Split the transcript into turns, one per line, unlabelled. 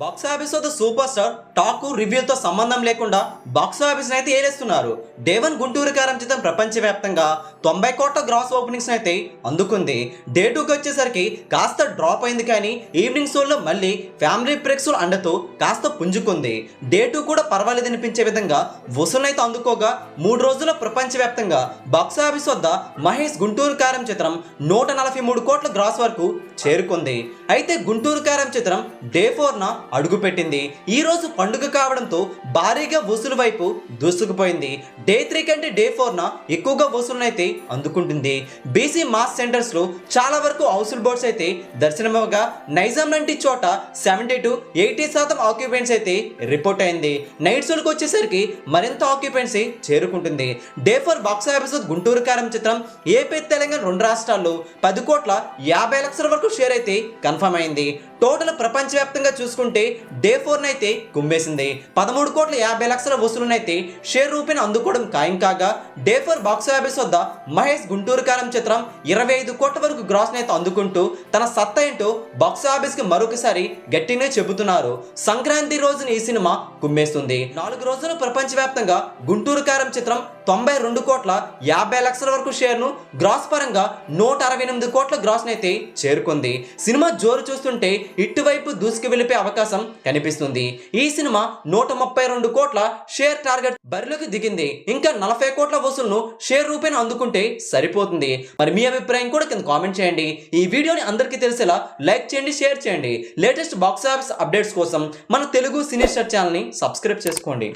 Box office వద్ద super star talk రివ్యూతో సంబంధం లేకుండా బాక్స్ ఆఫీస్ అయితే ఏలేస్తున్నారు. డే 1 గుంటూరు కారం చిత్రం ప్రపంచవ్యాప్తంగా 90 కోట్ల గ్రాస్ ఓపెనింగ్స్ అయితే అందుకుంది. డే 2కి వచ్చేసరికి కాస్త డ్రాప్ అయింది, కానీ ఈవినింగ్ షోలో మళ్ళీ ఫ్యామిలీ ప్రేక్షకుల అండతో కాస్త పుంజుకుంది. డే 2 కూడా పర్వాలేదనిపించే విధంగా వసూలు అయితే అందుకోగా 3 రోజుల ప్రపంచవ్యాప్తంగా బాక్స్ ఆఫీస్ వద్ద మహేష్ గుంటూరు కారం చిత్రం 143 కోట్ల గ్రాస్ వరకు చేరుకుంది. అయితే గుంటూరు కారం చిత్రం డే 4న అడుగుపెట్టింది. ఈ రోజు పండుగ కావడంతో భారీగా వసూలు వైపు దూసుకుపోయింది. డే 3 కంటే డే 4న ఎక్కువగా వసూలునైతే అందుకుంటుంది. బీసీ మాస్ సెంటర్స్ లో చాలా వరకు హౌస్ఫుల్ బోర్డ్స్ అయితే దర్శనమవగా నైజాం లాంటి చోట 70 to 80% ఆక్యుపెన్సీ అయితే రిపోర్ట్ అయింది. నైట్ షోలకు వచ్చేసరికి మరింత ఆక్యుపెన్సీ చేరుకుంటుంది. డే 4 బాక్స్ ఆఫీస్ గుంటూరు కారం చిత్రం ఏపీ తెలంగాణ 2 రాష్ట్రాల్లో 10 కోట్ల 50 లక్షల వరకు షేర్ అయితే కన్ఫర్మ్ అయింది. టోటల్ ప్రపంచవ్యాప్తంగా చూసుకుంటే డే 4 అయితే కుమ్మేసింది. 13 కోట్ల 50 లక్షల వసూలునైతే షేర్ రూపీని అందుకోవడం ఖాయం కాగా డే 4 బాక్స్ ఆఫీస్ వద్ద మహేష్ గుంటూరు కారం చిత్రం 25 కోట్ల వరకు గ్రాస్ అయితే అందుకుంటూ తన సత్తా ఏంటో బాక్స్ ఆఫీస్ కి మరొకసారి గట్టిగానే చెబుతున్నారు. సంక్రాంతి రోజున ఈ సినిమా కుమ్మేస్తుంది. 4 రోజులు ప్రపంచవ్యాప్తంగా గుంటూరు కారం చిత్రం 92 కోట్ల 50 లక్షల వరకు షేర్ను గ్రాస్ పరంగా 168 కోట్ల గ్రాస్ అయితే చేరుకుంది. సినిమా జోరు చూస్తుంటే ఇటువైపు దూసుకు వెళ్ళిపోయే అవకాశం కనిపిస్తుంది. ఈ సినిమా 132 కోట్ల షేర్ టార్గెట్ బరిలోకి దిగింది. ఇంకా 40 కోట్ల వసూలును షేర్ రూపేణ అందుకుంటే సరిపోతుంది. మరి మీ అభిప్రాయం కూడా కింద కామెంట్ చేయండి. ఈ వీడియోని అందరికీ తెలిసేలా లైక్ చేయండి, షేర్ చేయండి. లేటెస్ట్ బాక్స్ ఆఫీస్ అప్డేట్స్ కోసం మన తెలుగు సినీ స్టార్ ఛానల్ని సబ్స్క్రైబ్ చేసుకోండి.